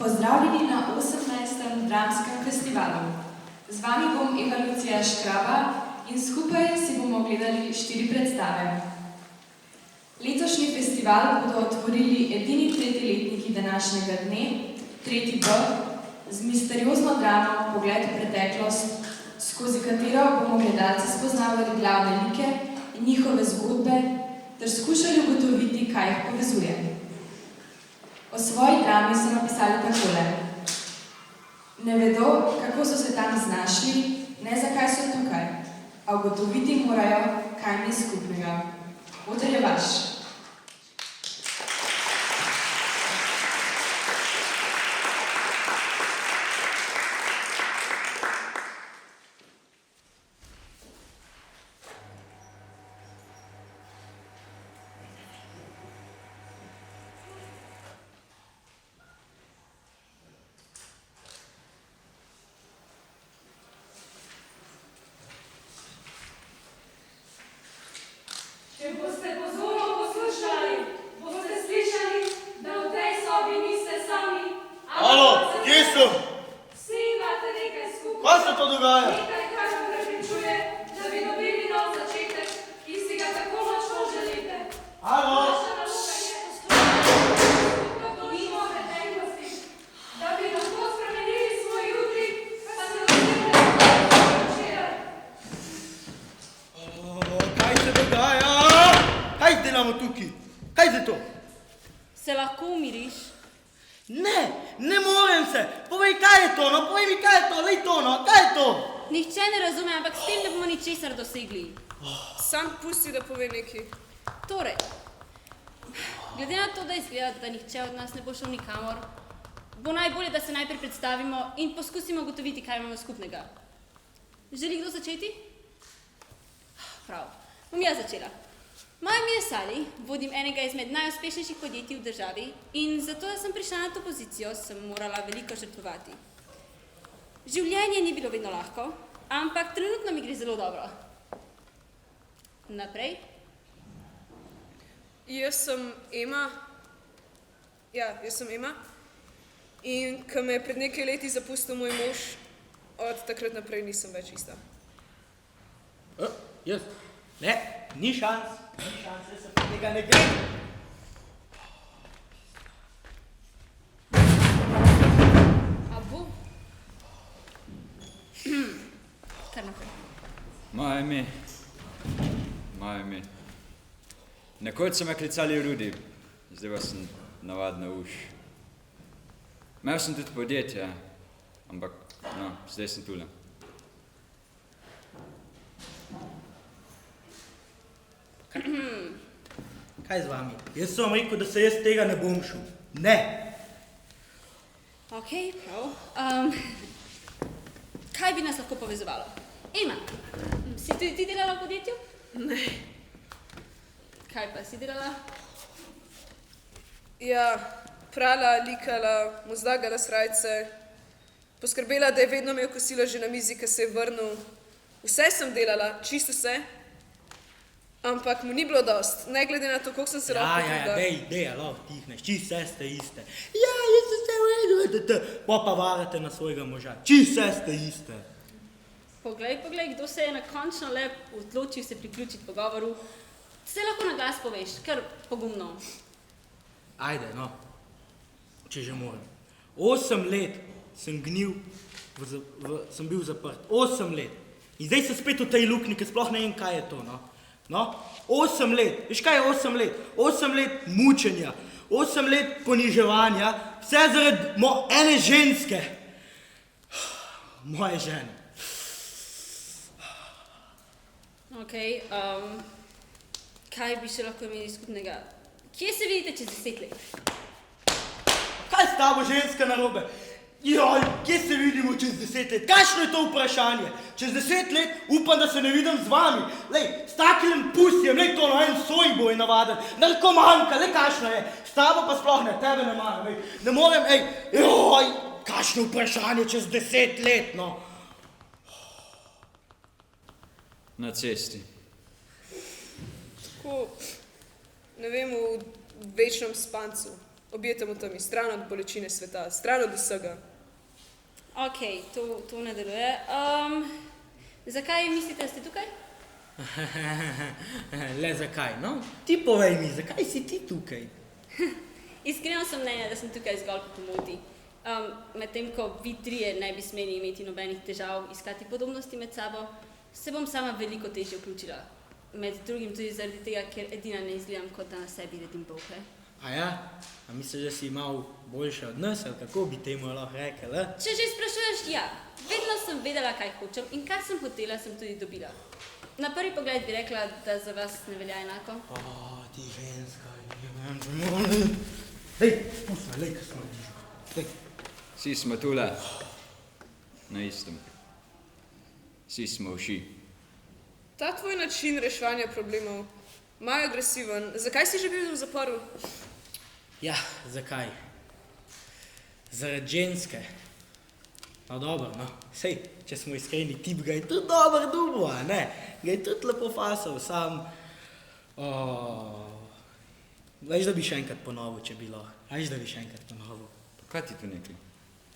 Pozdravljeni na 18. dramskem festivalu. Z vami bom Eva Lucija Škraba in skupaj si bomo gledali 4 predstave. Letošnji festival bodo otvorili edini tretjeletniki današnjega dne, 3. B, z misteriozno dramo Pogled v preteklost, skozi katero bomo gledalci spoznavali glavne like in njihove zgodbe ter skušali ugotoviti, kaj jih povezuje. O svoji drami so napisali takole. Ne vedo, kako so se tam znašli, ne zakaj so tukaj, a ugotoviti morajo, kaj jim je skupnega. Oder je vaš. Če boste pozorno poslušali, boste slišali, da v tej sobi niste sami. Alo, kje so? Vsi imate nekaj skupaj. Kaj se to dogaja? Nekaj, kar vam prepričuje, da bi dobili nov začetek, ki si ga tako močno želite. Alo? Naša naloga je ustvarjati skupno točko preteklosti, da bi lahko spremenili svoj jutri, pa se ozirali včeraj. Kaj se dogaja? Kaj delamo tukaj? Kaj je to? Se lahko umiriš? Ne morem se. Povej, kaj je to, no? Povej mi, kaj je to, lej to, no? Kaj je to? Nihče ne razume, ampak s tem ne bomo ničesar dosegli. Sam pusti, da pove nekaj. Torej, glede na to, da izgleda, da nihče od nas ne bo šel nikamor, bo najbolje, da se najprej predstavimo in poskusimo ugotoviti, kaj imamo skupnega. Želi kdo začeti? Prav, bom jaz začela. Moje ime je Sally, vodim enega izmed najuspešnejših podjetij v državi in zato, da sem prišla na to pozicijo, sem morala veliko žrtvovati. Življenje ni bilo vedno lahko, ampak trenutno mi gre zelo dobro. Naprej. Jaz sem Ema. In ko me je pred nekaj leti zapustil moj mož, od takrat naprej nisem več ista. Jaz? Ne, ni šans, jaz se tega ne grem. A bo? Kar naprej. Moje ime. Nekoč so me klicali Rudi, zdaj pa sem navadna uš. Imel sem tudi podjetje, ampak no, zdaj sem tule. Kaj z vami? Jaz sem vam rekel, da se jaz tega ne bom šel. Ne. Ok, prav. Kaj bi nas lahko povezovalo? Ema, si tudi ti delala v podjetju? Ne. Kaj pa si delala? Ja, prala, likala, mu zlagala srajce, poskrbela, da je vedno imel kosilo že na mizi, ko se je vrnil. Vse sem delala, čisto vse, ampak mu ni bilo dost, ne glede na to, koliko sem se lahko potrudila. dej, alo, tihneš, čisto vse ste iste. Ja, jaz sem se v redu, pa varate na svojega moža, čisto vse ste iste. Poglej, kdo se je na končno le odločil se priključiti pogovoru. Se lahko na glas poveš, kar pogumno. Ajde, no, če že moram. 8 let sem gnil, sem bil zaprt, 8 let. In zdaj sem spet v tej luknji, ker sploh ne vem, kaj je to, no. No, 8 let, veš kaj je 8 let? 8 let mučenja, 8 let poniževanja, vse zaradi ene ženske. Moje žene. Ok, kaj bi še lahko imeli skupnega? Kje se vidite čez 10 let? Kaj s tabo ženska narobe? Joj, kje se vidimo čez 10 let? Kakšno je to vprašanje? Čez 10 let upam, da se ne vidim z vami. Lej, s takim pustijem, lej to, no, en sojbo je navaden, narkomanka, lej, kakšno je. S tabo pa sploh ne, tebe ne maram, ej. Ne morem, ej, joj, kakšno vprašanje čez 10 let, no. Na cesti. Tako, ne vem, v večnem spancu. objetamo tam iz stran od bolečine sveta, stran od vsega. Ok, to ne deluje. Zakaj mislite, da ste tukaj? Le zakaj, no? Ti povej mi, zakaj si ti tukaj? Iskreno sem mnenja, da sem tukaj zgolj po pomoti. Medtem ko vi trije ne bi smeli imeti nobenih težav iskati podobnosti med sabo, se bom sama veliko težje vključila. Med drugim tudi zaradi tega, ker edina ne izgledam, kot da na sebi redim bolhe. A ja? A misliš, da si malo boljša od nas, ali kako bi temu lahko rekel, a? Če že sprašuješ, ja. Vedno sem vedela, kaj hočem in kar sem hotela, sem tudi dobila. Na prvi pogled bi rekla, da za vas ne velja enako. Ti ženska, molim. Dej, pusti, lej, kaj smo bližu. Vsi smo tule, na istem. Vsi smo vši. Ta tvoj način reševanja problemov, malo agresiven, zakaj si že bil v zaporu? Ja, zakaj? Zaradi ženske. No dobro, no. Sej, če smo iskreni, tip ga je tudi dober dubo, a ne? Ga je tudi lepo fasal, sam... Veš, da bi še enkrat ponovil, če bi lahko. Veš, da bi še enkrat ponovil. Kaj ti tu nekaj?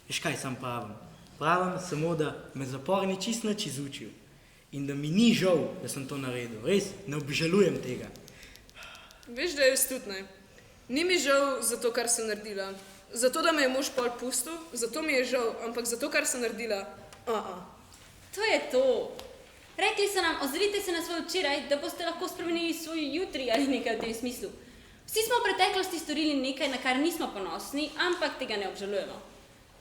Veš kaj sam pravim? Pravim samo, da me zapor ni čist nič izučil. In da mi ni žal, da sem to naredil. Res, ne obžalujem tega. Veš, da jaz tudi ne. Ni mi žal za to, kar sem naredila. Zato, da me je mož pol pustil, zato mi je žal, ampak za to, kar sem naredila, To je to. Rekli so nam, ozrite se na svoj včeraj, da boste lahko spremenili svoj jutri ali nekaj v tem smislu. Vsi smo v preteklosti storili nekaj, na kar nismo ponosni, ampak tega ne obžalujemo.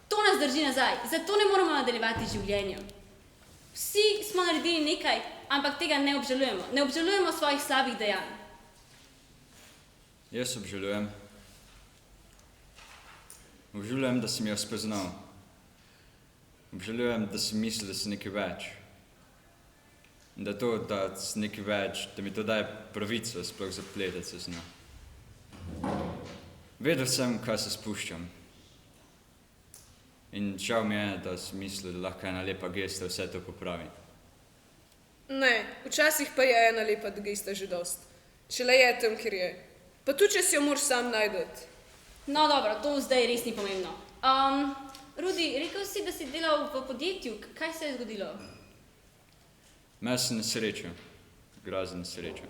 To nas drži nazaj, zato ne moramo nadaljevati življenja. Vsi smo naredili nekaj, ampak tega ne obžalujemo. Ne obžalujemo svojih slabih dejanj. Jaz obžalujem. Obžalujem, da sem jo spoznal. Obžalujem, da sem mislil, da sem nekaj več. Da to, da sem nekaj več, da mi to daje pravico, sploh zapletati se z njo. Vedel sem, kaj se spuščam. In žal mi je, da sem mislil, da lahko ena lepa gesta vse to popravi. Ne, včasih pa je ena lepa gesta že dost. Šele je tam, kjer je. Pa tudi, če si jo moraš sam najdeti. No dobro, to zdaj res ni pomembno. Rudi, rekel si, da si delal v podjetju. Kaj se je zgodilo? Imel sem nesrečo. Grozen nesrečo.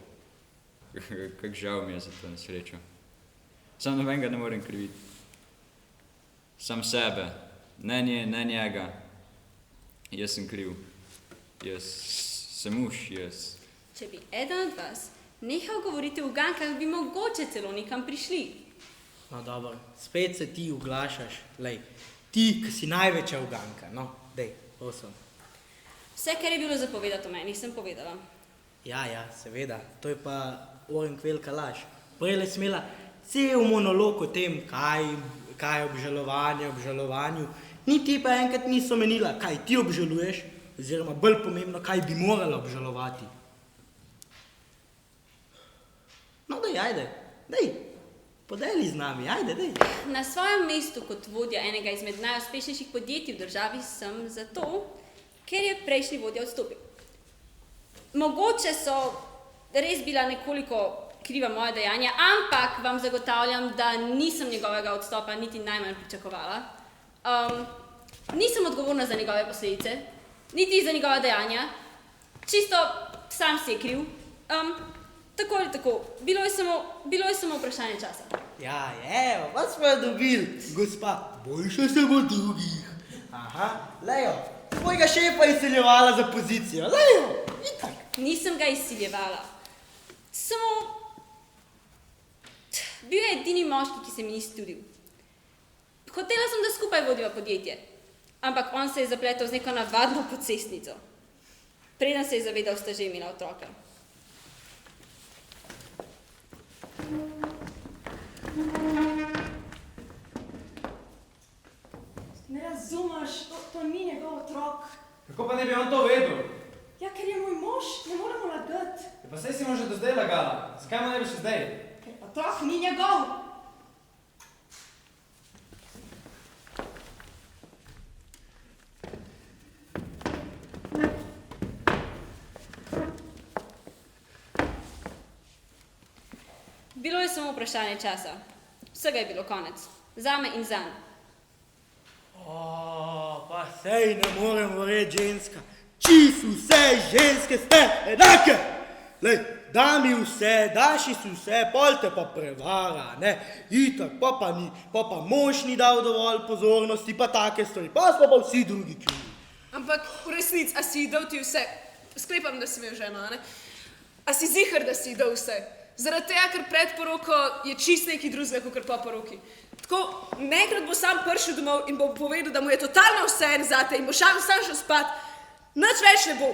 Kako žal mi je za to nesrečo. Sam nobenega ne morem kriviti. Sam sebe. Ne nje, ne njega. Jaz sem kriv. Jaz sem jaz. Če bi eden od vas nehal govoriti v ugankah, bi mogoče celo nekam prišli. No dobro, spet se ti uglašaš. Lej, ti, ki si največja uganka. No, dej, prosim. Vse, kar je bilo zapovedati o meni, sem povedala. Ja, seveda. To je pa orenk velika laž. Prejle smela cel monolog o tem, kaj je obžalovanju. Niti pa enkrat niso menila, kaj ti obžaluješ, oziroma bolj pomembno, kaj bi morala obžalovati. No, ajde, podeli z nami, ajde. Na svojem mestu kot vodja enega izmed najuspešnejših podjetij v državi sem zato, ker je prejšnji vodja odstopil. Mogoče so res bila nekoliko kriva moja dejanja, ampak vam zagotavljam, da nisem njegovega odstopa niti najmanj pričakovala. Nisem odgovorna za njegove posledice, niti za njegova dejanja. Čisto sam si je kriv. Tako ali tako, bilo je samo vprašanje časa. Ja, evo, pa smo jo dobili, gospa, boljša se bo drugih. Aha, Lejo, tvojega šefa je izsiljevala za pozicijo, Lejo, itak. Nisem ga izsiljevala. Samo bil je edini moški, ki se mi ni studil. Hotela sem, da skupaj vodiva podjetje, ampak on se je zapletel z neko navadno pocestnico. Preden se je zavedal, sta že imela otroka. Ne razumeš, to ni njegov otrok. Kako pa ne bi on to vedel? Ja, ker je moj mož, ne moremo lagati. Ja, pa saj si mu že do zdaj lagala. Zakaj mu ne bi še zdaj? Ker otrok ni njegov. Bilo je samo vprašanje časa. Vsega je bilo konec. Zame in zanj. Pa sej ne morem verjeti, ženska. Čisto vse ženske ste enake. Lej, da mi vse, daš si vse, pol te pa prevara, ne. Itak, pa mož ni dal dovolj pozornosti, pa take stvari, pa smo pa vsi drugi krivi. Ampak v resnici, a si dal ti vse? Sklepam, da si imel ženo, a ne? A si zihar, da si dal vse? Zaradi tega, ker pred poroko je čist nekaj drugega, kot po poroki. Tako, nekrat bo sam prišel domov in bo povedal, da mu je totalno vseeno zate in bo sam šel spat. Nič več ne bo.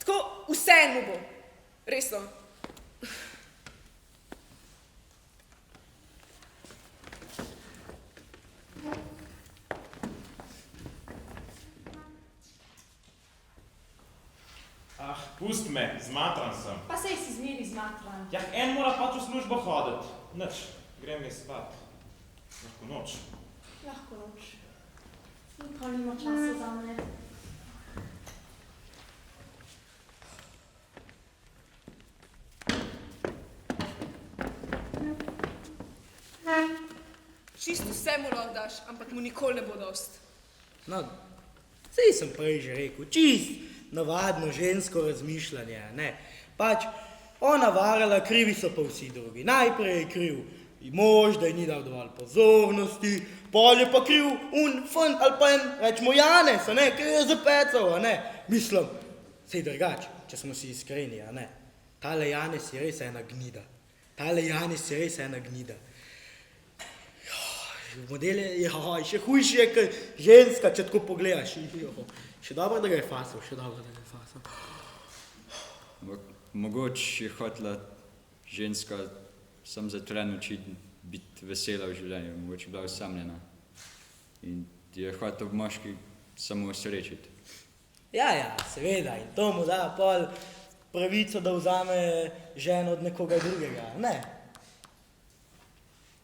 Tako, vseeno mu bo. Resno. Pust me, zmatran sem. Pa sej si zmeri zmatran. Ja, en mora pač v službo hoditi. Nič, grem je spat. Lahko noč. Lahko noč. Nikoli nima časa za mene. Čisto vse mu lahko daš, ampak mu nikoli ne bo dost. No, sej sem prej že rekel, čist navadno žensko razmišljanje, ne. Pač, ona varala, krivi so pa vsi drugi. Najprej je kriv mož, da ji ni dal dovolj pozornosti, pol je pa kriv fant ali pa rečemo Janez, a ne, ker je zapecal, a ne. Mislim, sej drugače, če smo si iskreni, a ne. Tale Janez je res ena gnida. Model je, še hujši je, kot ženska, če tako pogledaš. Še dobro, da ga je fasal, Ampak mogoče je hotela ženska sam za tren učiti biti vesela v življenju, mogoče bila osamljena. In je hotel moški samo osrečiti. Ja, seveda, in to mu da pol pravico, da vzame ženo od nekoga drugega, ne?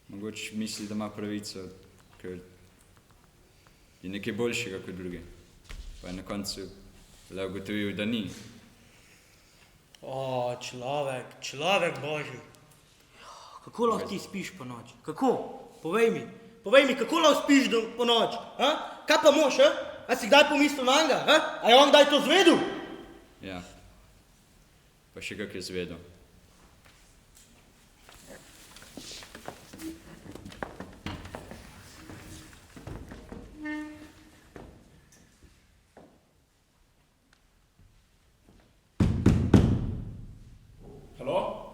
Mogoče misli, da ima pravico, ker je nekaj boljšega kot druge. Pa je na koncu le ugotovil, da ni. O, človek božji. Kako lahko ti spiš po noči? Kako? Povej mi, kako lahko spiš po noči? Kaj pa mož, A si kdaj pomislil na njega, A je on kdaj to zvedel? Ja, pa še kak je zvedel. Halo?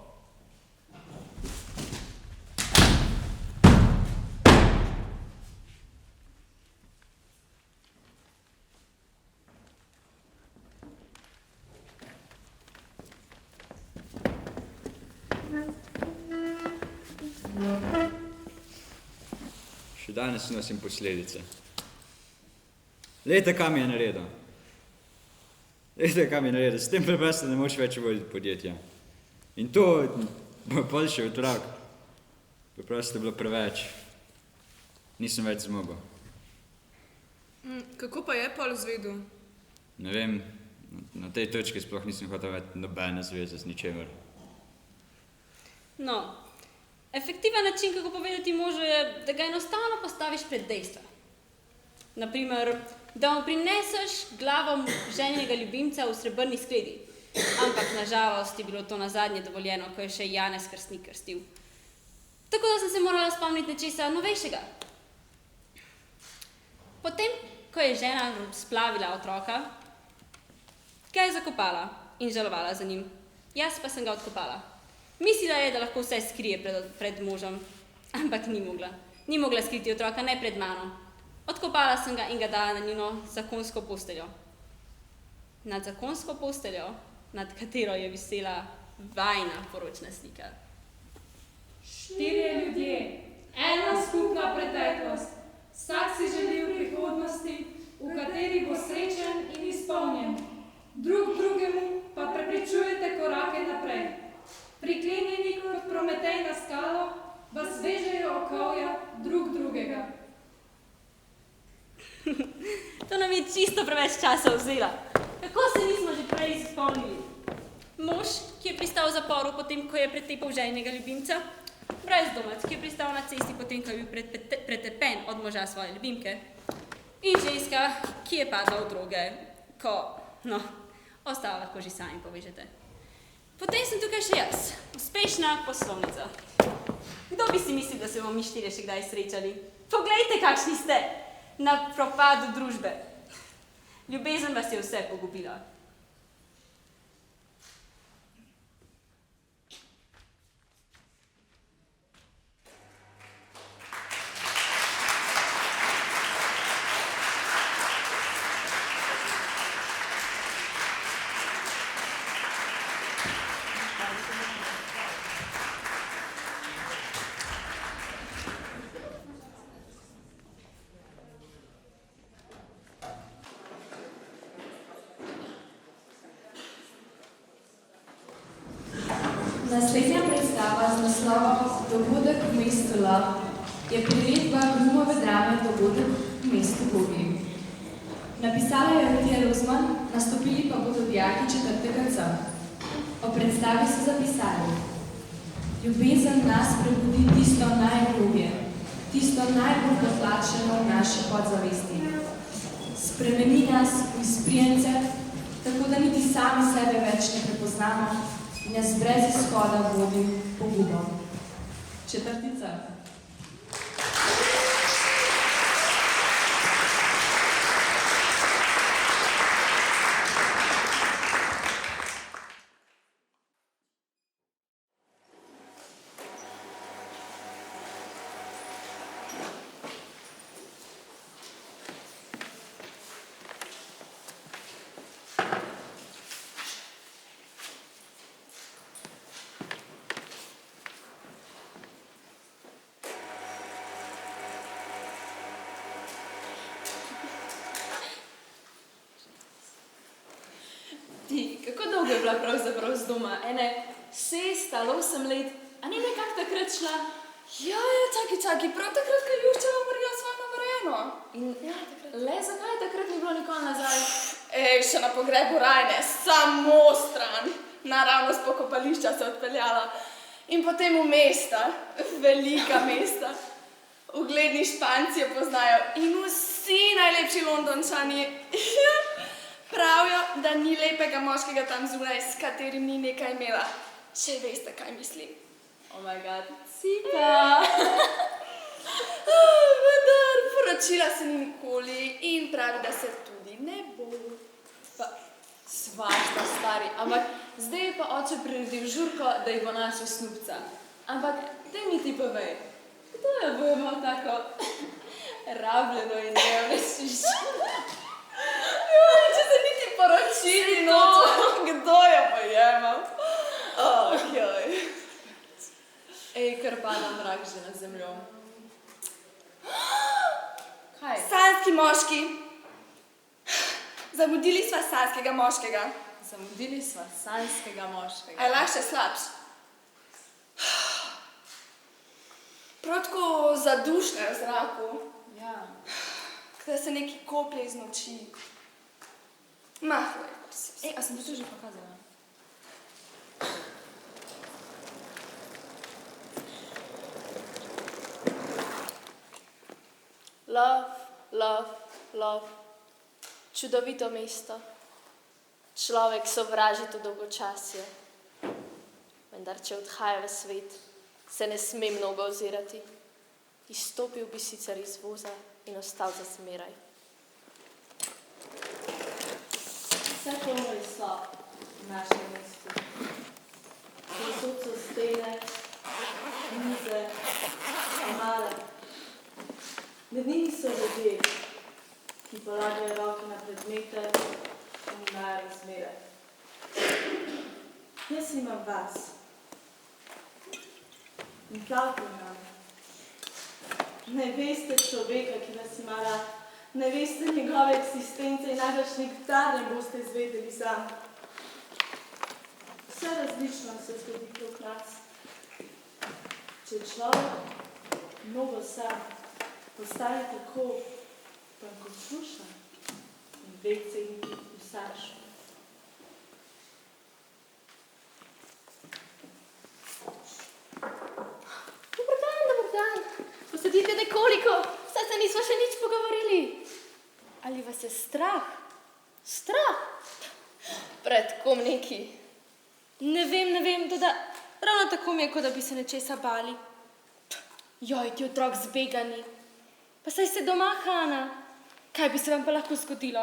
Še danes nosim posledice. Lejte, kam je naredil. S tem preprosto ne moš več voditi podjetja. In to bo pol še otrok. Preprosto je bilo preveč. Nisem več zmogel. Kako pa je pol zvedel? Ne vem, na tej točki sploh nisem hotel več nobene zveze z ničemer. No, efektiven način, kako povedati možu, je, da ga enostavno postaviš pred dejstva. Naprimer, da mu prineseš glavo ženjenega ljubimca v srebrni skledi. Ampak nažalost je bilo to nazadnje dovoljeno, ko je še Janez krstnik krstil. Tako da sem se morala spomniti nečesa novejšega. Potem, ko je žena splavila otroka, ga je zakopala in žalovala za njim. Jaz pa sem ga odkopala. Mislila je, da lahko vse skrije pred možem, ampak ni mogla. Ni mogla skriti otroka, ne pred mano. Odkopala sem ga in ga dala na njeno zakonsko posteljo. Nad zakonsko posteljo, nad katero je visela vajina poročna slika. 4 ljudje, ena skupna preteklost. Vsak si želi v prihodnosti, v kateri bo srečen in izpolnjen. Drug drugemu pa preprečujete korake naprej. Priklenjeni kot Prometej na skalo, vas vežejo okovja drug drugega. To nam je čisto preveč časa vzela. Kako se nismo že prej izpolnili? Mož, ki je pristal v zaporu potem, ko je pretepal ženjenega ljubimca, brezdomec, ki je pristal na cesti potem, ko je bil pretepen od moža svoje ljubimke, in ženska, ki je padla v droge, ostalo lahko že sami povežete. Potem sem tukaj še jaz, uspešna poslovnica. Kdo bi si mislil, da se bomo mi štirje še kdaj srečali? Poglejte, kakšni ste na propadu družbe. Ljubezen vas je vse pogubila. Naslednja predstava z naslovom Dogodek v mestu Lov je priredba Grumove drame Dogodek v mestu Gobi. Napisala je Rutija Rozman, nastopili pa bodo dijaki 4. C. O predstavi so zapisali: Ljubezen nas prebudi tisto najglobje, tisto najbolj potlačeno v naši podzavesti. Spremeni nas v izprijence, tako da niti sami sebe več ne prepoznamo in nas brez izhoda vodi pogubo. 4. C. Kako dolgo je bila pravzaprav z doma? Ene 6 ali 8 let? A ni nekako takrat šla? Ja, čaki, prav takrat, ko je Juščeva umrla svojo novorojeno. In le zakaj takrat ni bilo nikoli nazaj? Še na pogrebu Rajne, samo stran. Naravno z pokopališča se odpeljala. In potem v mesta, velika mesta. Ugledni Španci jo poznajo in vsi najlepši Londončani. Pravijo, da ni lepega moškega tam zunaj, s katerim ni nekaj imela. Če veste, kaj mislim. Oh my god, Cipa! Vendar, poročila se ni nikoli in pravi, da se tudi ne bo. Pa, svašta, stari, ampak zdaj je pa oče priredil žurko, da jih bo našel snupca. Ampak, daj mi ti povej, kdo jo bo imel tako rabljeno in nevrešiš? Če se niti poročili noče, kdo jo bo jemal? Ojoj. Kar pada mrak že na zemljo. Kaj? Sanski moški. Zamudili sva sanskega moškega. Zamudili sva sanskega moškega. A je lahko slabš? Prav tako zadušno je v zraku. Ja. Da se neki koplje iz noči. Mahlo je. A sem to že pokazala? Love. Čudovito mesto. Človek sovraži to dolgočasje. Vendar, če odhaja v svet, se ne sme mnogo ozirati. Izstopil bi sicer iz voza in ostal za zmeraj. Vse polno je sob v našem mestu. Povsod so stene, mize, omare. Med njimi so ljudje, ki polagajo roke na predmete in imajo razmere. Jaz imam vas. In plavte imam. Ne veste človeka, ki vas ima rad. Ne veste njegove eksistence in največ nikdar ne boste izvedeli sam. Vse različno se zgodi krog nas. Če človek mnogo sam postane tako tankočušen in vece in vsaš. strah. Strah. Pred kom neki. Ne vem, toda ravno tako mi je, kot da bi se nečesa bali. Joj, ti otrok zbegani. Pa saj ste doma, Hana. Kaj bi se vam pa lahko zgodilo?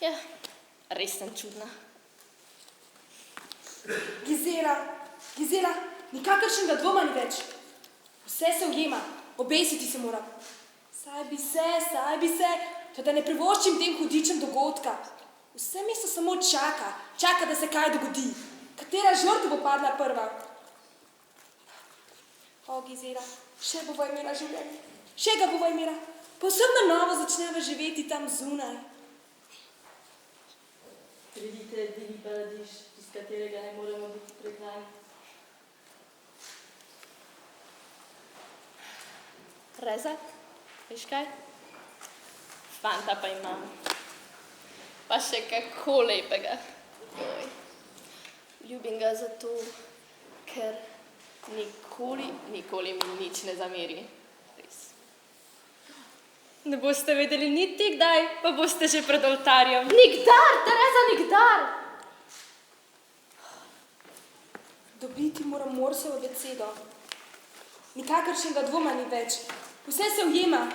Ja, res sem čudna. Gizela, nikakršnega dvoma ni več. Vse se ujema, obesiti se mora. Saj bi se, to da ne privoščim tem hudičem dogodka. Vse mesto samo čaka, da se kaj dogodi. Katera žrtev bo padla prva? O, Gizela, še bova imela življenje, še ga bova imela. Povsem na novo začneva živeti tam zunaj. Vidite edini paradiž, iz katerega ne moremo biti pregnani. Reza, veš kaj? Fanta pa imam. Pa še kako lepega. Oj. Ljubim ga zato, ker nikoli mi nič ne zameri. Res. Ne boste vedeli niti kdaj, pa boste že pred oltarjem. Nikdar, Tereza, nikdar! Dobiti moram Morsevo abecedo. Nikakršnega dvoma ni več. Vse se ujema.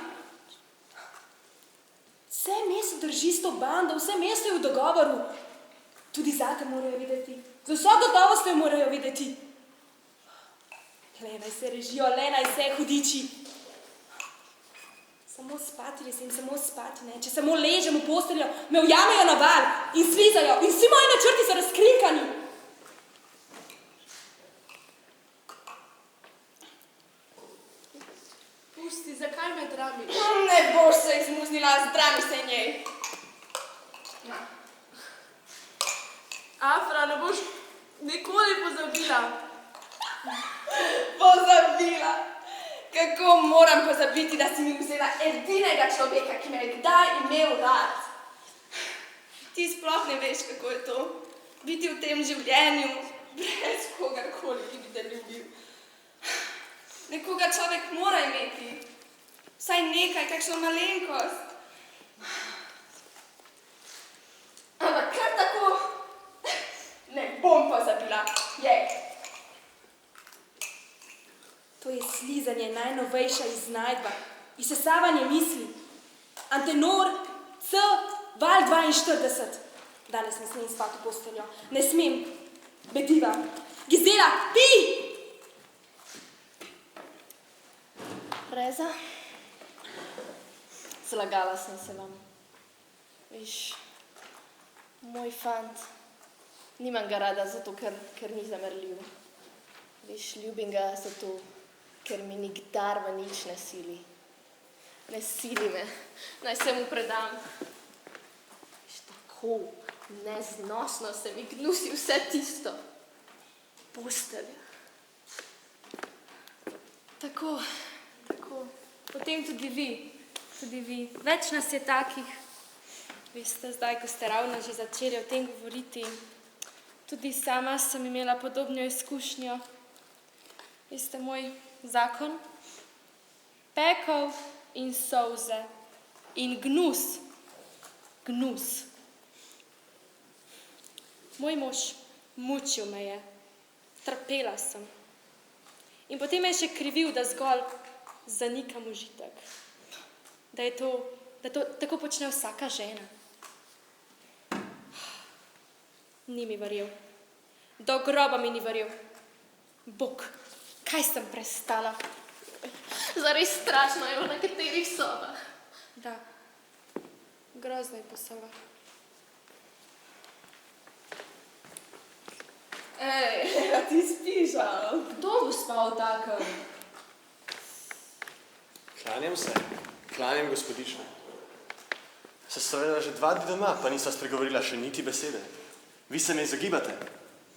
Vse mesto drži s to bando, vse mesto je v dogovoru. Tudi zate morajo vedeti. Z vso gotovostjo morajo vedeti. Le naj se režijo, le naj se hudiči. Samo spati, samo spati, ne. Če samo ležem v posteljo, me ujamejo na val in slizajo in vsi moji načrti so razkrinkani. Pusti, zakaj me dramiš? Ne boš se izmuznila, zdrami se njej. Afra, ne boš nikoli pozabila. Pozabila? Kako moram pozabiti, da si mi vzela edinega človeka, ki me je kdaj imel rad? Ti sploh ne veš, kako je to. Biti v tem življenju brez kogarkoli, ki bi te ljubil. Nekoga človek mora imeti. Vsaj nekaj, kakšno malenkost. Ampak kar tako ne bom pozabila. Jej. To je slizanje, najnovejša iznajdba, izsesavanje misli. Antenor C. Val 42. Danes ne smem spati v posteljo. Ne smem. Bediva. Gizela, pi! Reza, zlagala sem se vam. Viš, moj fant, nimam ga rada zato, ker ni zamerljiv. Viš, ljubim ga zato, ker mi nikdar v nič ne sili. Ne sili me, naj se mu predam. Viš, tako neznosno se mi gnusi vse tisto. Postelja. Tako. Potem tudi vi. Več nas je takih. Veste, zdaj, ko ste ravno že začeli o tem govoriti, tudi sama sem imela podobno izkušnjo. Veste, moj zakon? Pekel in solze in gnus. Moj mož mučil me je. Trpela sem. In potem me je še krivil, da zgolj zanikam užitek. Da to tako počne vsaka žena. Ni mi verjel. Do groba mi ni verjel. Bog, kaj sem prestala? Zares strašno je v nekaterih sobah. Da, grozno je po sobah. Ej, a ti spiš, a? Kdo bo spal takem? Klanjam gospodična. Se seveda že 2 dni doma, pa nisva spregovorila še niti besede. Vi se me izogibate.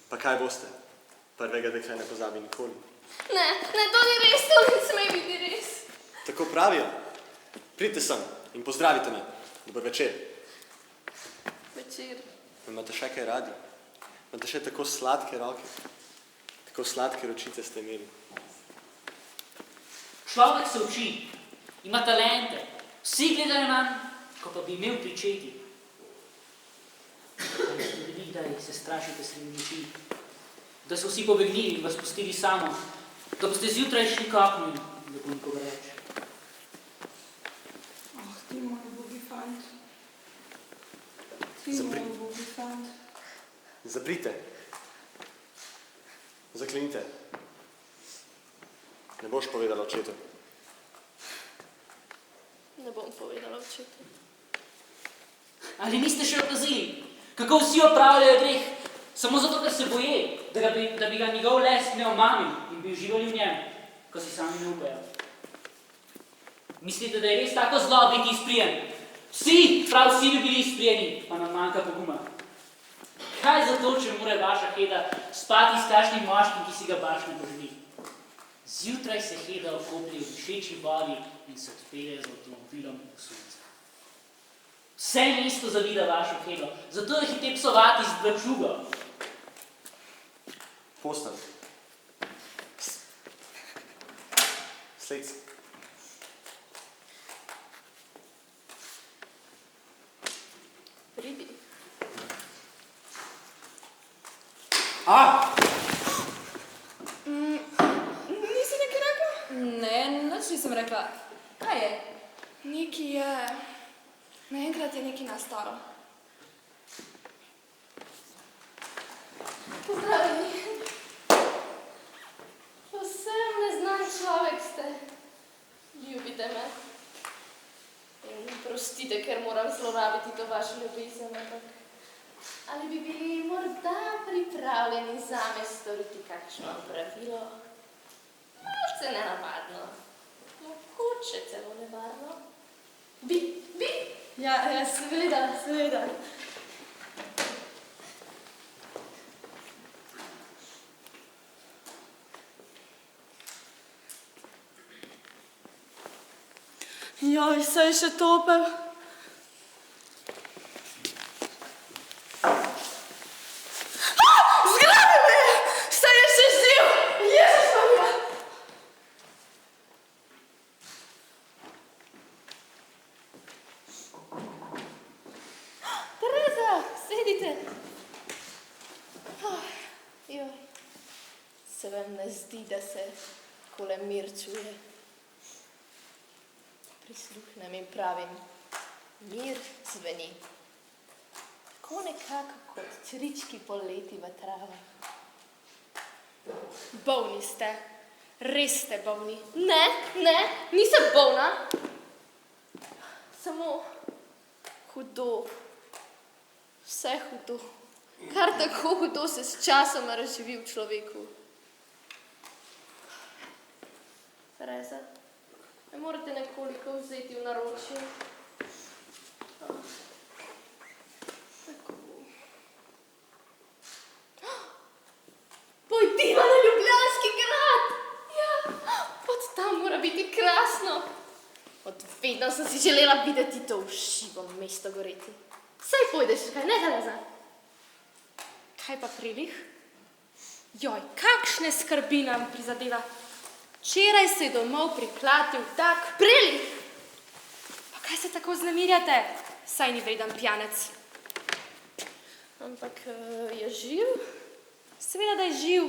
Pa kaj boste? Prvega dekle ne pozabi nikoli. Ne, to ni res, to ne sme biti res. Tako pravijo. Pridite sem in pozdravite me. Dober večer. Večer. Imate še kaj radi? Imate še tako sladke roke? Tako sladke ročice ste imeli? Človek se uči, ima talente, vsi gledajo manj, ko pa bi imel pričeti. Ali ste bili kdaj se strašite sredi noči, da so vsi pobegnili in vas pustili samo, da boste zjutraj šli kapnili, da bo nikoga reč. Ti moj bogi fant. Ti moj bogi fant. Zaprite. Zaklenite. Ne boš povedala očetu. Ne bom povedala očetu. Ali niste še opazili, kako vsi opravljajo greh, samo zato, ker se boje, da bi ga njegov les ne omamil in bi uživali v njem, ko si sami ne upajo. Mislite, da je res tako zlo biti izprijen? Prav vsi bi bili izprijeni, pa nam manjka poguma. Kaj za to, če mora vaša Heda spati s kakšnim moškim, ki si ga baš ne poželi? Zjutraj se Heda okoplje v dišeči vodi in se odpelje z avtomobilom v sunce. Vse mesto zavida vašo Hedo, zato je hite psovati z bračugo. Postan. Slejc. Pridi. Nisi nekaj rekla? Ne, nič nisem rekla. Kaj je? Nekaj je. Naenkrat je nekaj nastalo. Pozdravljeni. Povsem neznan človek ste. Ljubite me. In prostite, ker moram zlorabiti to vašo ljubezen, ampak ali bi bili morda pripravljeni zame storiti kakšno pravilo? Malce nenavadno. Mogoče celo nevarno. Bi? Ja, seveda. Joj, saj še topel. Zgrabi me! Saj je še živ! Jezus Marija! Tereza, sedite. Joj, se vam ne zdi, da se takole mir čuje? Prisluhnem in pravim, mir zveni. Tako nekako kot črički poleti v trava. Bolni ste, res ste bolni. Ne, nisem bolna. Samo hudo. Vse hudo. Kar tako hudo se s časom razživi v človeku. Tereza, ne morate nekoliko vzeti v naročje. Tako. Pojdimo na Ljubljanski grad! Ja, od tam mora biti krasno. Od vedno sem si želela videti to uživo mesto goreti. Saj pojdeš, kaj ne, Tereza? Kaj pa prilih? Joj, kakšne skrbi nam prizadeva. Včeraj se je domov priklatil tak prilih. Pa kaj se tako vznemirjate? Saj ni vreden pijanec. Ampak je živ? Seveda, da je živ.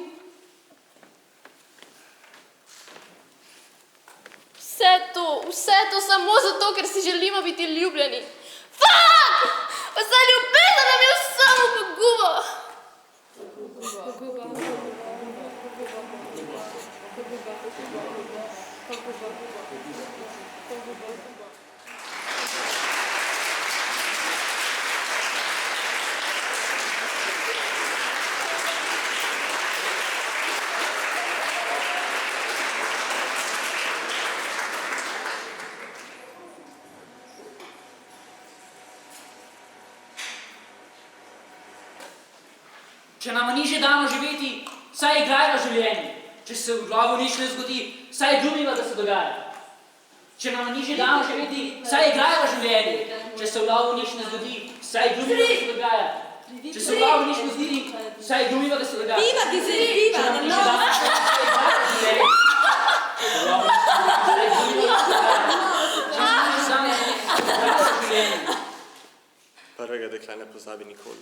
Vse to samo zato, ker si želimo biti ljubljeni. Fak! Pa saj ljubezen nam je vsemu pogubo. Če nama ni že dano živeti, saj igrajva življenje. Če se v glavu nič ne zgodi, saj glumiva, da se dogaja. Če nama ni že dano živeti, saj igrajva življenje. Če se v glavu nič ne zgodi, saj glumiva, da se dogaja. Če se v glavu nič ne zgodi, saj glumiva, da se dogaja. Viva, Gizeli, viva! Če nama ni že dano živeti, če se v glavu nič ne zgodi, saj glumiva, da se dogaja. Če nama ni že dano živeti, saj igrajva življenje. prvega dekla ne pozabi nikoli.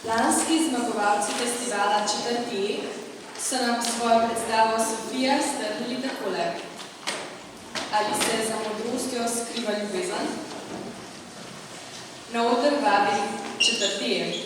Lanski zmagovalci festivala Četrti so nam svojo predstavo Sofija strnili takole. Ali se za modrostjo skriva ljubezen? Na oder vabi Četrti.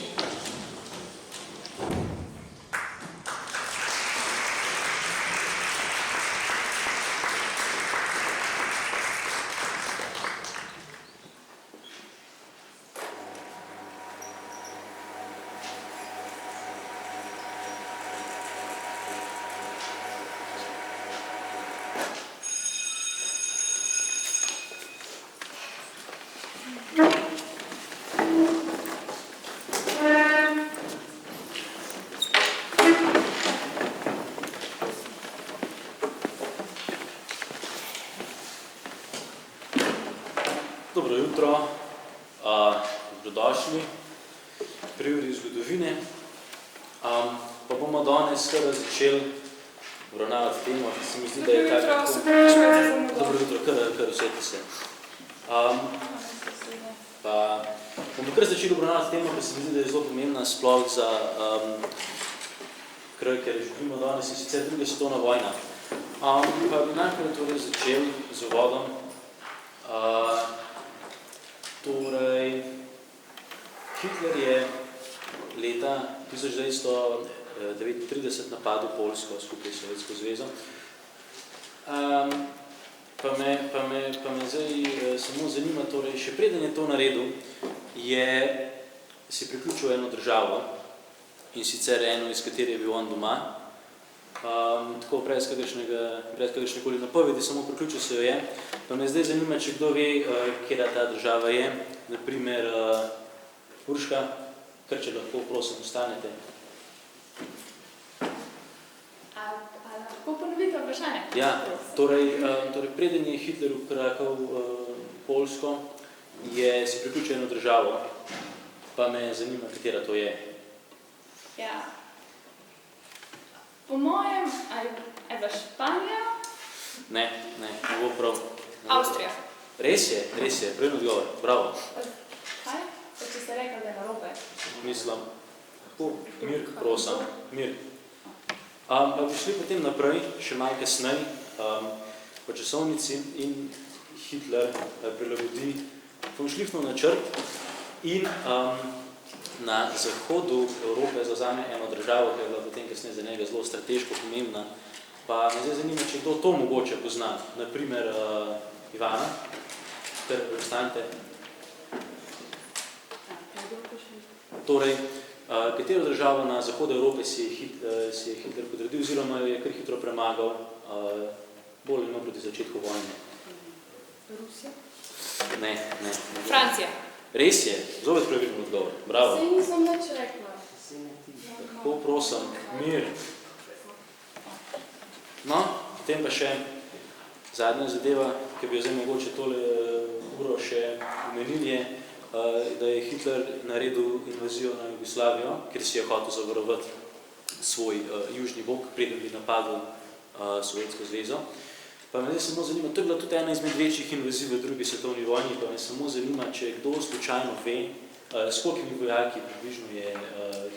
Dobro jutro, dobrodošli pri uri zgodovine. Pa bomo danes kar začeli obravnavati temo, ki se mi zdi, da je tako... Dobro jutro, kar usete se. Pa bomo kar začeli obravnavati temo, ki se mi zdi, da je zelo pomembna sploh za kraj, ker živimo danes in sicer druga svetovna vojna. Pa bi najprej torej začeli z uvodom. Torej, Hitler je leta 1939 napadel Poljsko skupaj s Sovjetsko zvezo. Pa me zdaj samo zanima, torej, še preden je to naredil, je si priključil eno državo, in sicer eno, iz katere je bil on doma. Tako brez kakršnekoli napovedi, samo priključil se jo je. Pa me zdaj zanima, če kdo ve, kjera ta država je. Naprimer, Urška, kar če lahko, prosim, ostanete. Lahko ponovite vprašanje? Ja, torej preden je Hitler vkorakal Poljsko, je si priključil eno državo, pa me zanima, katera to je. Ja. Po mojem, ali je Španija? Ne bo prav. Avstrija. Res je, pravilno odgovor, bravo. Kaj? Če ste rekli, da je narobe. Mislim, mir, prosim, mir. Pa bi šli potem naprej, še malo kasneje, po časovnici in Hitler prilagodi Von-Schlieffnov načrt in na zahodu Evrope zavzame eno državo, ki je bila potem kasneje za njega zelo strateško pomembna. Pa me zdaj zanima, če kdo to mogoče pozna. Naprimer Ivana, ter ostanite. Torej, katero državo na zahodu Evrope si je Hitler podredil, oziroma jo je kar hitro premagal, bolj ali manj proti začetku vojne? Rusija? Ne. Francija? Res je, zopet pravilno odgovor. Bravo. Saj nisem nič rekla. Tako, prosim, mir. No, potem pa še zadnja zadeva, ki bi jo zdaj mogoče tole uro še omenili, je, da je Hitler naredil invazijo na Jugoslavijo, ker si je hotel zavarovati svoj južni bok, preden bi napadel Sovjetsko zvezo. Pa me zdaj samo zanima, to je bila tudi ena izmed večjih invazij v drugi svetovni vojni, pa me samo zanima, če kdo slučajno ve, s kolikimi vojaki približno je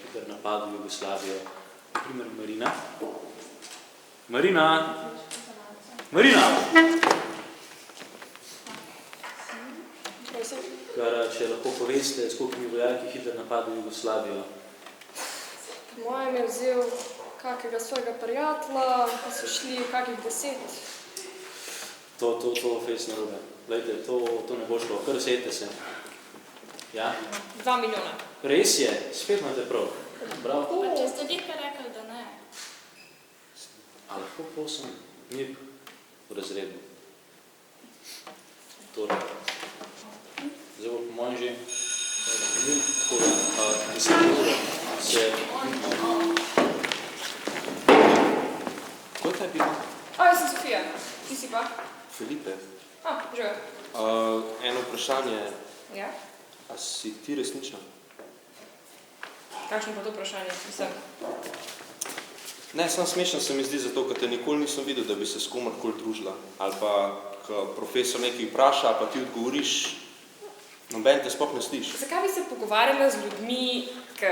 Hitler napadel Jugoslavijo. Naprimer Marina. Marina! Kar, če lahko poveste, s kolikimi vojaki Hitler napadel Jugoslavijo. Po mojem je vzel kakega svojega prijatelja, pa so šli kakih 10. To fejs narobe. Glejte, to ne bo šlo. Kar sejte se. Ja? 2 milijona. Res je, spet imate prav. Bravo. Pa če ste nekaj rekli, da ne. A lahko prosim, mir v razredu. Torej, zdaj bo po mojem že tako da, se Kdo te je bil? Jaz sem Sofija. Ti si pa? Filipe. Že. Eno vprašanje. Ja? A si ti resnična? Kakšno pa to vprašanje? Mislim. Ne, samo smešno se mi zdi zato, ker te nikoli nisem videl, da bi se s komarkoli družila. Ali pa, ko profesor nekaj vpraša, pa ti odgovoriš, noben te sploh ne sliši. Zakaj bi se pogovarjala z ljudmi, ki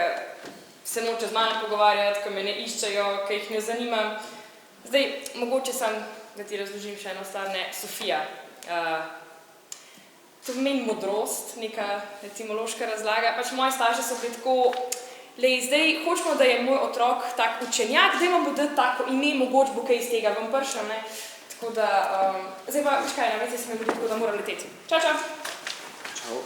se noče z mano pogovarjati, ki me ne iščejo, ki jih ne zanimam? Zdaj, mogoče sam, da ti razložim še eno stvar, ne, Sofija. To pomeni modrost, neka etimološka razlaga. Pač moji starši so bili tako, lej, zdaj hočemo, da je moj otrok tak učenjak, da imamo dati tako ime, mogoče bo kaj iz tega vam pršel, ne. Tako da, zdaj pa, veš kaj, na vece se mi bodi tako, da moram leteti. Čau, čau. Čau.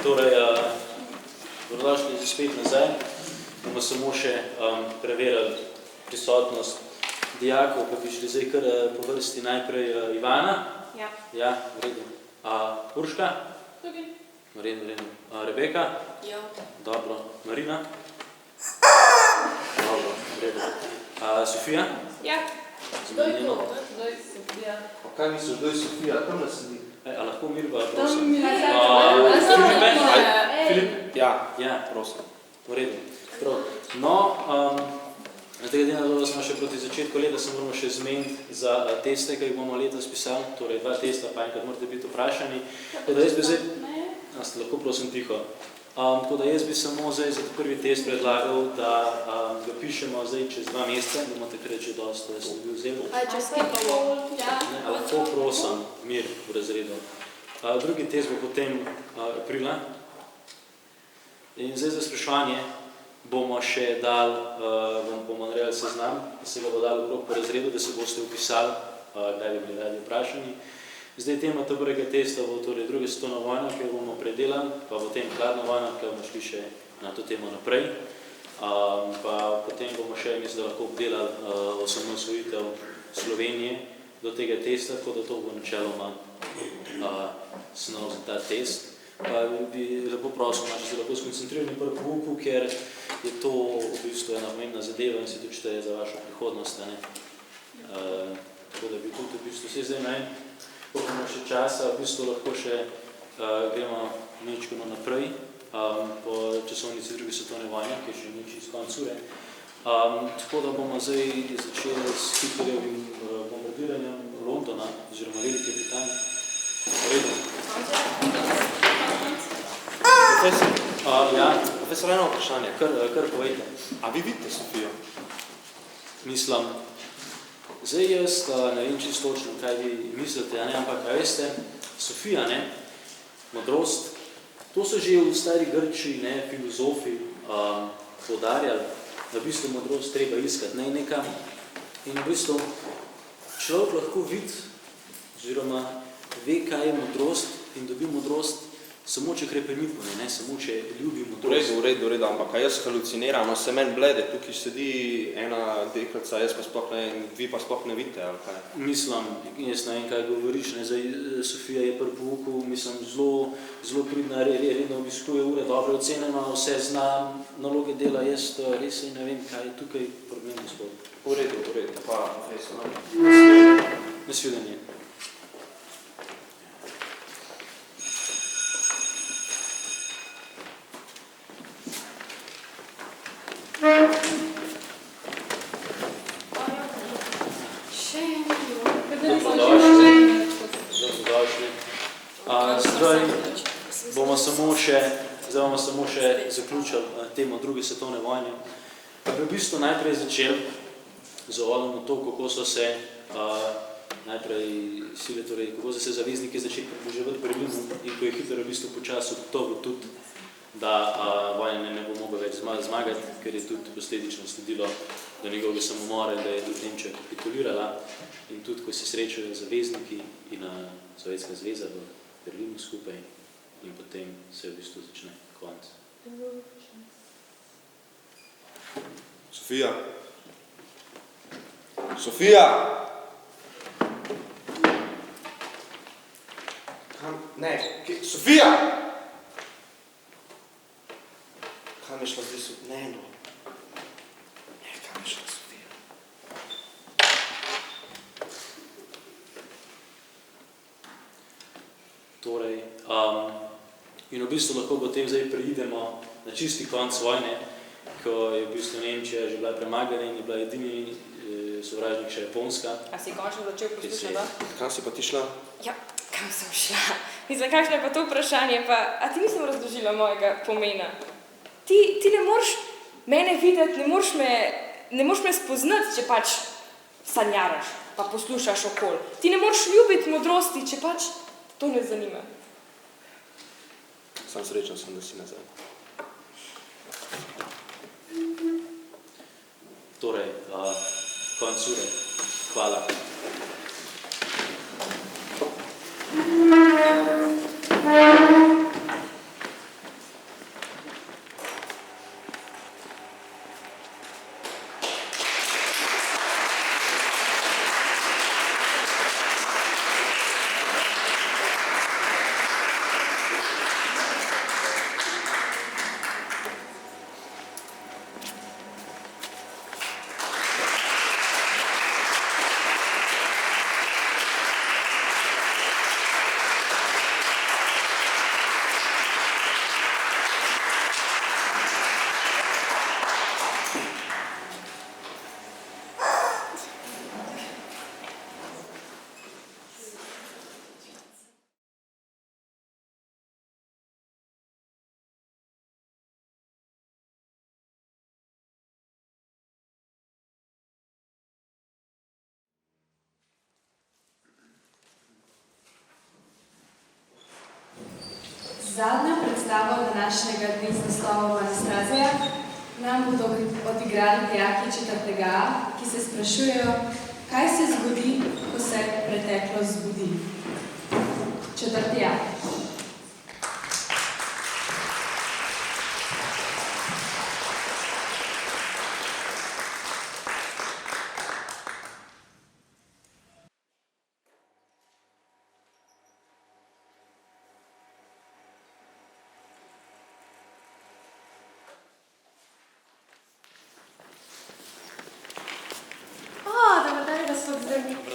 Torej, dobrodošli spet nazaj. Bomo samo še preverili prisotnost dijakov, pa bi šli zdaj kar po vrsti najprej Ivana. Ja. Ja, v redu. Urška? Tukaj. V redu, v redu. Rebeka? Ja. Dobro. Marina? Dobro, v redu. Sofija? Ja. Zdaj to, zdaj Sofija. Pa kaj misliš, da je Sofija, tam ne sedi? A lahko Mirba, prosim? Tam mi Filipe? Filip? Ja. Ja, prosim. V redu. Prav. No, zdaj glede na to, da smo še proti začetku leta, se moramo še zmeniti za teste, ki jih bomo letos pisali, torej 2 testa, pa enkrat morate biti vprašani. Tako da jaz bi zdaj... Ste lahko prosim tiho. Tako da jaz bi samo zdaj za prvi test predlagal, da ga pišemo zdaj čez 2 meseca, da bomo takrat že dosti sledi vzeli. Čez pol, ja. Lahko prosim, mir v razredu. Drugi test bo potem aprila. In zdaj za spraševanje bomo še dali, bomo naredili seznam, da se ga bo dali okrog po razredu, da se boste upisali, kdaj bi bili radi vprašani. Zdaj tema prvega testa bo torej druga svetovna vojna, ki jo bomo predelali, pa potem hladna vojna, ki bomo šli še na to temo naprej. Pa potem bomo še, mislim, da lahko obdelali osamosvojitev Slovenije do tega testa, tako da to bo načeloma snov za ta test. Pa bi lepo prosil, da se lahko skoncentrirani pri pouku, ker je to v bistvu ena pomembna zadeva in se tudi šteje za vašo prihodnost. Tako da bi tudi v bistvu vse zdaj najem. Koliko imamo še časa, v bistvu lahko še gremo nečkano naprej po časovnici druge svetovne vojne, ki je še nič iz konc ure. Tako da bomo zdaj začeli s Hitlerjevim bombardiranjem Londona, oziroma Velike Britanije. Profesor, eno vprašanje. Kar povejte. A vi vidite Sofijo? Mislim, zdaj jaz ne vem čisto točno, kaj vi mislite, ampak a veste, Sofija, modrost, to so že v stari Grčiji, filozofi poudarjali, da v bistvu modrost treba iskati nekam in v bistvu človek lahko vidi, oziroma ve, kaj je modrost in dobi modrost samo če krepenipo, samo če ljubi modrost. V redu, ampak jaz haluciniram, se meni blede, tukaj sedi ena deklica, jaz pa sploh ne, vi pa sploh ne vidite, ali kaj? Mislim, jaz ne vem, kaj govoriš, zdaj Sofija je pri pouku, mislim, zelo pridna, redno obiskuje ure, dobro ocenjena, vse zna, naloge dela, jaz res ne vem, kaj je tukaj problem, gospod. V redu, hvala, profesor. Nasvidenje. Zdaj bomo samo še zaključili temo druge svetovne vojne. Pa bi v bistvu najprej začeli z uvodom to, kako so se najprej sile, torej kako so se zavezniki začeli približevati Berlinu in ko je Hitler v bistvu počasi gotovo tudi da vojne ne bo mogel več zmagati, ker je tudi posledično sledilo do njegovega samomora in da je tudi Nemčija kapitulirala. In tudi, ko se srečajo zavezniki in Sovjetska zveza v Berlinu skupaj in potem se v bistvu začne konec. Sofija! Sofija! Ne, Sofija! Kam je šla zdaj Sofija? Ne, no. Ne, kam je šla Sofija? Torej, in v bistvu lahko potem zdaj preidemo na čisti konc vojne, ko je v bistvu Nemčija že bila premagana in je bila edini sovražnik še Japonska. A si končno začel poslušati? Kam si pa ti šla? Ja, kam sem šla? Mislim, kakšno je pa to vprašanje, pa a ti nisem razložila mojega pomena. Ti ne moreš mene videti, ne moreš me spoznati, če pač sanjaraš, pa poslušaš okol. Ti ne moreš ljubiti modrosti, če pač to ne zanima. Sam srečen sem, da si nazaj. Torej, konc ure. Hvala. Zadnja predstava današnjega dne z naslovom Anastazija nam bodo odigrali dijaki 4. A, ki se sprašujejo, kaj se zgodi, ko se preteklost zbudi. 4. A.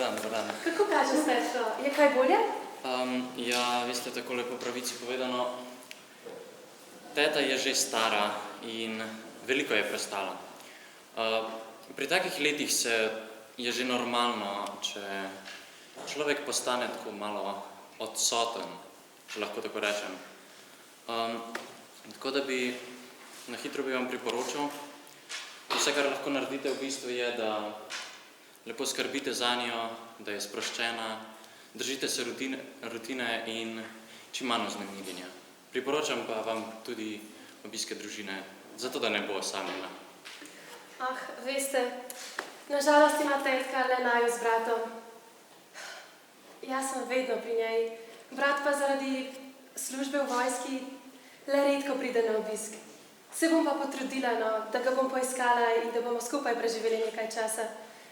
Dobar dan. Kako kaže sestro? Je kaj bolje? Ja, vi ste takole po pravici povedano. Teta je že stara in veliko je prestala. Pri takih letih je že normalno, če človek postane tako malo odsoten, če lahko tako rečem. Tako da na hitro bi vam priporočal, vse, kar lahko naredite v bistvu je, da lepo skrbite za njo, da je sproščena, držite se rutine in čim manj vznemirjenja. Priporočam pa vam tudi obiske družine, zato da ne bo samljena. Veste, nažalost ima tetka le naju z bratom. Jaz sem vedno pri njej, brat pa zaradi službe v vojski le redko pride na obisk. Se bom pa potrudila, da ga bom poiskala in da bomo skupaj preživeli nekaj časa.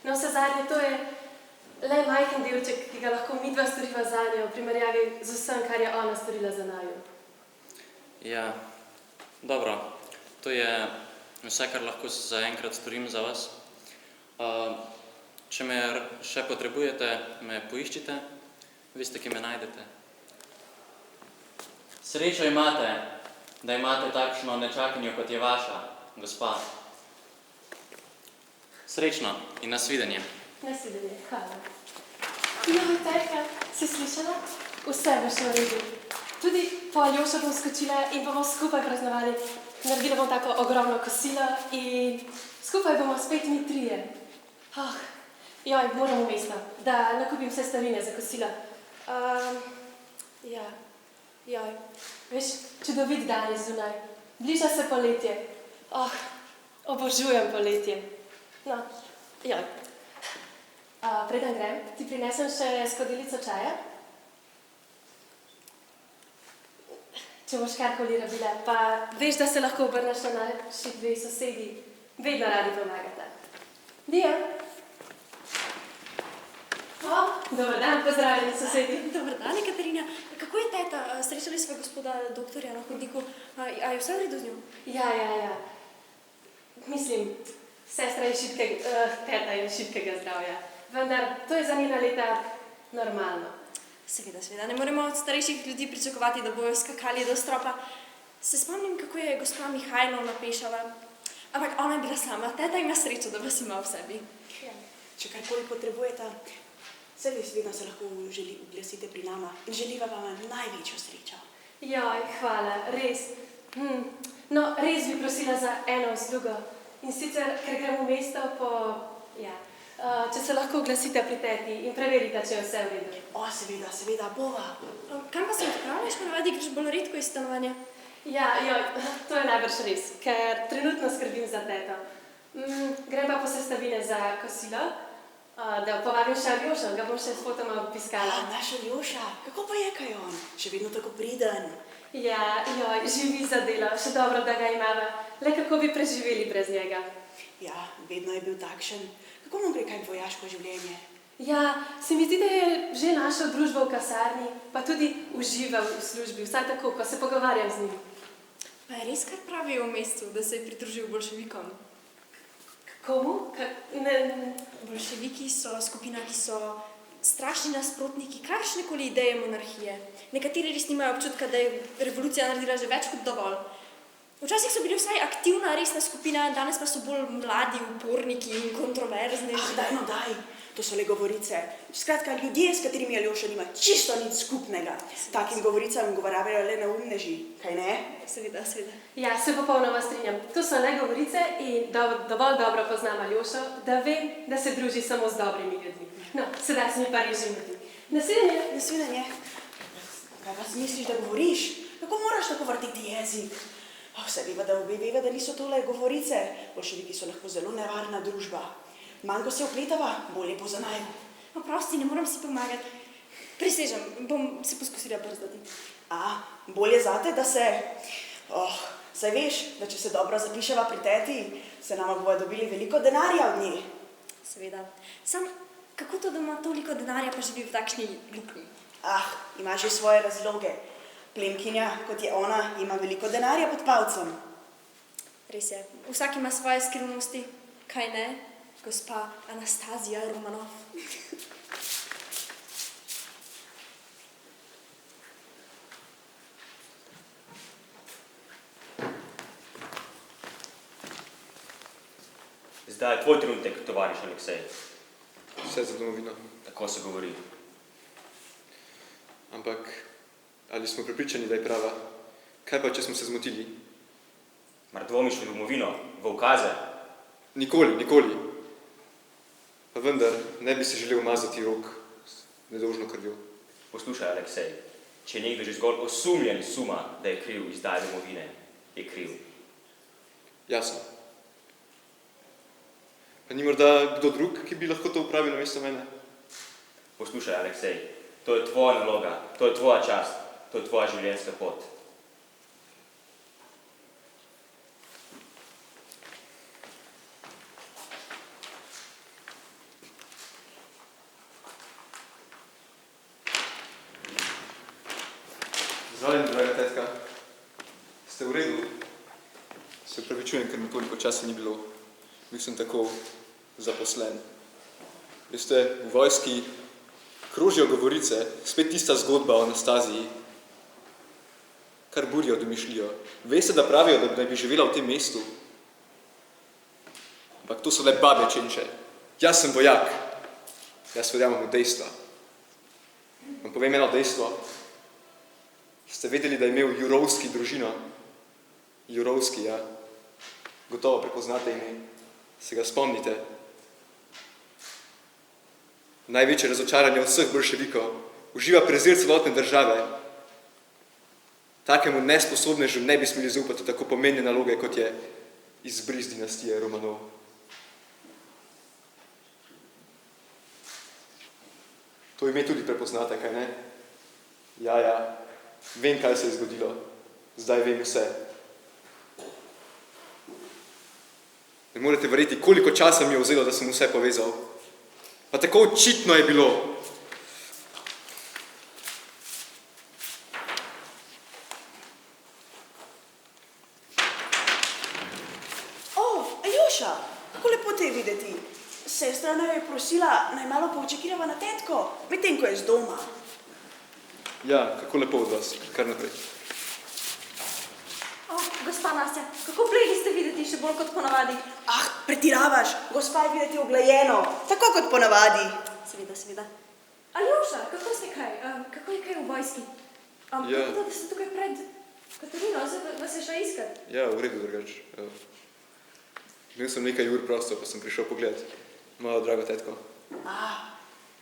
No, vse zadnje, to je le majhen delček, ki ga lahko midva storiva za njo, v primerjavi z vsem, kar je ona storila za naju. Ja, dobro. To je vse, kar lahko zaenkrat storim za vas. Če me še potrebujete, me poiščite, veste, ki me najdete. Srečo imate, da imate takšno nečakinjo, kot je vaša, gospa. Srečno in nasvidenje. Nasvidenje, hvala. Joj, tetka, si slišala? Vse bo šlo v redu. Tudi po Aljošo bom skočila in bomo skupaj praznovali. Naredila bom tako ogromno kosilo in skupaj bomo spet mi trije. Joj, moram v mesto, da nakupim vse stavine za kosilo. Ja, joj, veš, čudovit dan je zunaj. Bliža se poletje. Oh, obožujem poletje. No, ja. Preden grem, ti prinesem še skodelico čaja? Če boš karkoli rabila, pa veš, da se lahko obrneš na naši dve sosedi. Vedno radi pomagata. Dio. Dobar dan, pozdravljeni sosedi. Dobar dan, Katarina. Kako je teta? Srečali smo gospoda doktorja na hodniku. A je vse v redu z njo? Ja. Mislim, sestra je teta je šibkega zdravja. Vendar to je za njena leta normalno. Seveda. Ne moremo od starejših ljudi pričakovati, da bojo skakali do stropa. Se spomnim, kako je gospa Mihajlovna pešala. Ampak ona je bila sama. Teta ima srečo, da vas ima v sebi. Ja. Če karkoli potrebujete, vedno se lahko oglasite pri nama in želiva vam največjo srečo. Joj, hvala, res. No, res bi prosila za eno uslugo. In sicer, ker grem v mesto če se lahko oglasite pri teti in preverite, če je vse v redu. Seveda, bova. Kam pa se odpravljaš, ponavadi greš bolj redko iz stanovanja? To je najbrž res, ker trenutno skrbim za teto. Grem pa po sestavine za kosilo, da povabim še Aljošo, ga bom še s fotoma obiskala. Naš Aljoša, kako pa je kaj on? Še vedno tako priden. Živi za delo, še dobro, da ga imava. Le kako bi preživeli brez njega? Ja, vedno je bil takšen. Kako mu gre kaj vojaško življenje? Se mi zdi, da je že našel družbo v kasarni, pa tudi užival v službi, vsaj tako, ko se pogovarjam z njim. Pa je res, kar pravijo v mestu, da se je pridružil bolševikom? Komu? Bolševiki so skupina, ki so strašni nasprotniki kakršnekoli ideje monarhije. Nekateri res nimajo občutka, da je revolucija naredila že več kot dovolj. Včasih so bili vsaj aktivna, resna skupina, danes pa so bolj mladi, uporniki in kontroverzni. Daj, to so le govorice. Skratka, ljudje, s katerimi Aljoša nima čisto nič skupnega. Takim govoricam govoravajo le neumneži, kaj ne? Seveda. Se popolnoma strinjam. To so le govorice in dovolj dobro poznam Aljošo, da vem, da se druži samo z dobrimi ljudmi. No, sedaj se mi pa res že mudi. Nasvidenje. Kaj vas misliš, da govoriš? Kako moraš tako vrteti jezik? Vse veva, da niso tole govorice. Bolševiki so lahko zelo nevarna družba. Manj, ko se opletava, bolje bo za naju. Prosti, ne moram si pomagati. Prisežem, bom se poskusila brzdati. Bolje zate, da se... saj veš, da če se dobro zapiševa pri teti, se nama bojo dobili veliko denarja od nje. Seveda. Sam, kako to, da ima toliko denarja, pa živi v takšni luknji? Ima že svoje razloge. Plemkinja, kot je ona, ima veliko denarja pod palcem. Res je. Vsak ima svoje skrivnosti. Kaj ne, gospa Anastazija Romanov? Zdaj je tvoj trenutek, tovariš Aleksej. Vse za domovino. Tako se govori. Ampak, ali smo prepričani, da je prava? Kaj pa, če smo se zmotili? Mar dvomiš v domovino, v ukaze? Nikoli. Pa vendar, ne bi se želel umazati rok z nedolžno krvjo. Poslušaj, Aleksej, če je nekdo že zgolj osumljen suma, da je kriv izdaj domovine, je kriv. Jasno. Pa ni morda kdo drug, ki bi lahko to upravil namesto mene? Poslušaj, Aleksej, to je tvoja naloga, to je tvoja čast, to je tvoja življenjska pot. Zdravljen, draga tetka. Ste v redu? Se opravičujem, ker mi toliko časa ni bilo. Bil sem tako zaposlen. Veste, v vojski krožijo govorice, spet tista zgodba o Anastaziji, kar burijo domišljijo. Veste, da pravijo, da bi živela v tem mestu? Ampak to so le babje čenče. Jaz sem vojak. Jaz verjamem v dejstva. Vam povem eno dejstvo. Ste vedeli, da je imel Jurovski družino? Jurovski, ja. Gotovo prepoznate ime. Se ga spomnite? Največje razočaranje od vseh bolševikov. Uživa prezir celotne države. Takemu nesposobnežu ne bi smeli zaupati tako pomembne naloge, kot je izbris dinastije Romanov. To ime tudi prepoznate, kaj ne? Ja, vem, kaj se je zgodilo. Zdaj vem vse. Ne morete verjeti, koliko časa mi je vzelo, da sem vse povezal. Pa tako očitno je bilo. Aljoša, kako lepo te je videti. Sestra naj je prosila, naj malo počakirava na tetko, medtem ko je z doma. Ja, kako lepo od vas. Kar naprej. Gospa Nastja, kako bledi ste videti, še bolj kot ponavadi? Pretiravaš, gospa je videti oglajeno, tako kot ponavadi. Seveda. Aljoša, kako ste kaj? Kako je kaj v vojski? Ja. Kako da ste tukaj pred Katarino, vas je šla iskat? Ja, v redu drugač. Imel sem nekaj ur prosto, pa sem prišel pogledat. Malo drago tetko.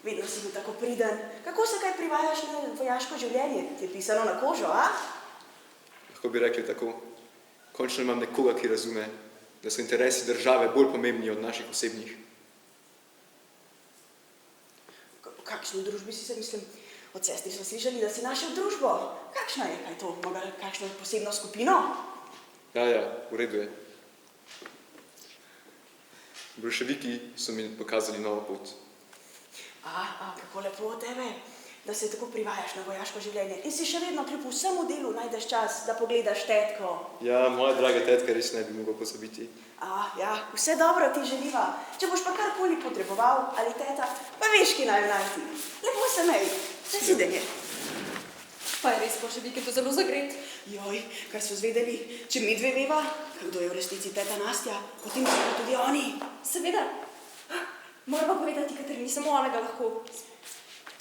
Vedno si bil tako priden. Kako se kaj privajaš na vojaško življenje? Ti je pisano na kožo, Lahko bi rekli tako. Končno imam nekoga, ki razume, da so interesi države bolj pomembni od naših osebnih. V kakšni družbi si se, mislim, od sestri smo slišali, da si našel družbo. Kakšna je, kaj to? Morda kakšno posebno skupino? Ja, v redu je. Boljševiki so mi pokazali novo pot. Kako lepo od tebe, da se tako privajaš na vojaško življenje. In si še vedno kljub vsemu delu najdeš čas, da pogledaš tetko. Ja, moja draga tetka res ne bi mogla pozabiti. Vse dobro ti želiva. Če boš pa karkoli potreboval ali teta, pa veš, ki naj najti. Lepo se mej, zasidenje. Pa je res boljševike to zelo zagret. Joj, kaj so zvedeli? Če mi dve veva, kdo je v resnici teta Nastja, potem so pa tudi oni. Seveda. Moram pa povedati, Katarini, samo onega lahko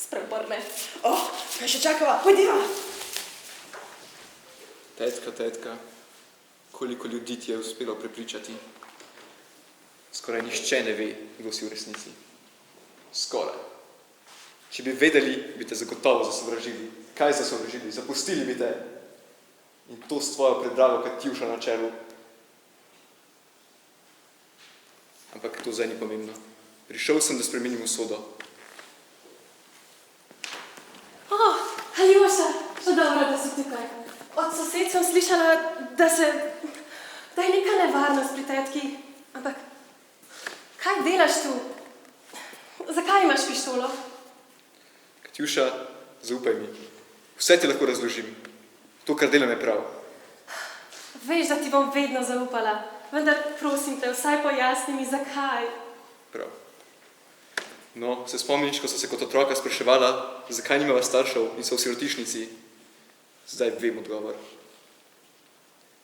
spreobrne. Kaj še čakava? Pojdiva! Tetka, koliko ljudi ti je uspelo prepričati? Skoraj nihče ne ve, kdo si v resnici. Skoraj. Če bi vedeli, bi te zagotovo zasovražili. Kaj zasovražili? Zapustili bi te. In to s tvojo predrago Katjušo na čelu. Ampak to zdaj ni pomembno. Prišel sem, da spremenim usodo. Aljoša, še dobro, da si tukaj. Od sosed sem slišala, da je neka nevarnost pri tetki. Ampak, kaj delaš tu? Zakaj imaš pištolo? Katjuša, zaupaj mi. Vse ti lahko razložim. To, kar delam, je prav. Veš, da ti bom vedno zaupala. Vendar, prosim te, vsaj pojasni mi, zakaj. Prav. No, se spomniš, ko so se kot otroka spraševala, zakaj nimava staršev in so v sirotišnici? Zdaj vem odgovor.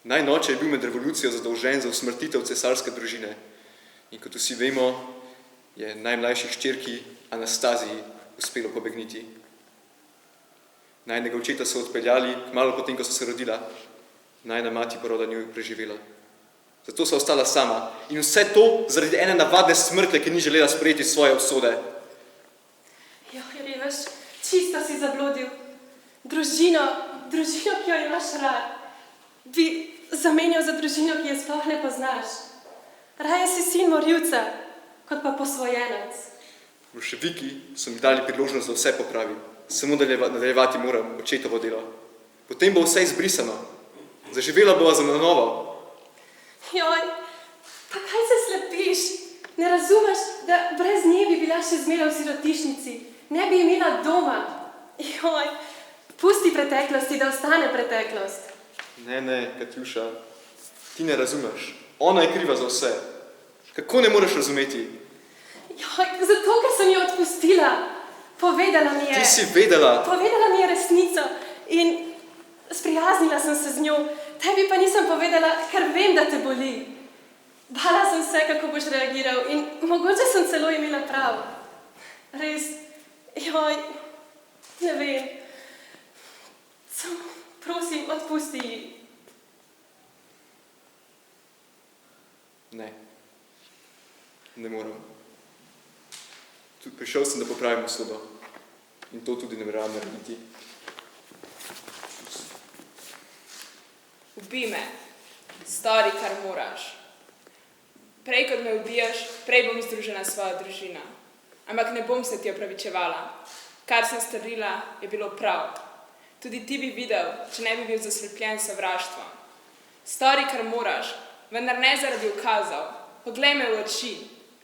Najin oče je bil med revolucijo zadolžen za usmrtitev cesarske družine. In kot vsi vemo, je najmlajši hčerki Anastaziji uspelo pobegniti. Najinega očeta so odpeljali, kmalu potem, ko so se rodila. Najina mati poroda ni preživela. Zato so ostala sama. In vse to zaradi ene navadne smrtle, ki ni želela sprejeti svoje usode. Veš, čisto si zabludil. Družino, ki jo imaš rad, bi zamenjal za družino, ki je sploh ne poznaš. Raje si sin morilca, kot pa posvojenec. Boljševiki so mi dali priložnost, da vse popravim. Samo nadaljevati moram očetovo delo. Potem bo vse izbrisano. Zaživela bova za novo. Joj, pa kaj se slepiš? Ne razumeš, da brez nje bi bila še zmeraj v sirotišnici. Ne bi imela doma. Joj, pusti preteklosti, da ostane preteklost. Ne, Katjuša, ti ne razumeš. Ona je kriva za vse. Kako ne moreš razumeti? Joj, zato, ker sem jo odpustila. Povedala mi je... Ti si vedela. Povedala mi je resnico in sprijaznila sem se z njo. Tebi pa nisem povedala, ker vem, da te boli. Bala sem se, kako boš reagiral in mogoče sem celo imela prav. Res, joj, ne vem. Samo, prosim, odpusti ji. Ne moram. Prišel sem, da popravim usodo. In to tudi nameravam narediti. Ubi me. Stori, kar moraš. Prej, kot me ubijaš, prej bom združena s svojo družino. Ampak ne bom se ti opravičevala. Kar sem storila, je bilo prav. Tudi ti bi videl, če ne bi bil zaslepljen s sovraštvom. Stori, kar moraš, vendar ne zaradi ukazov. Poglej me v oči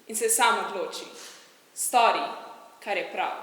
in se sam odloči. Stori, kar je prav.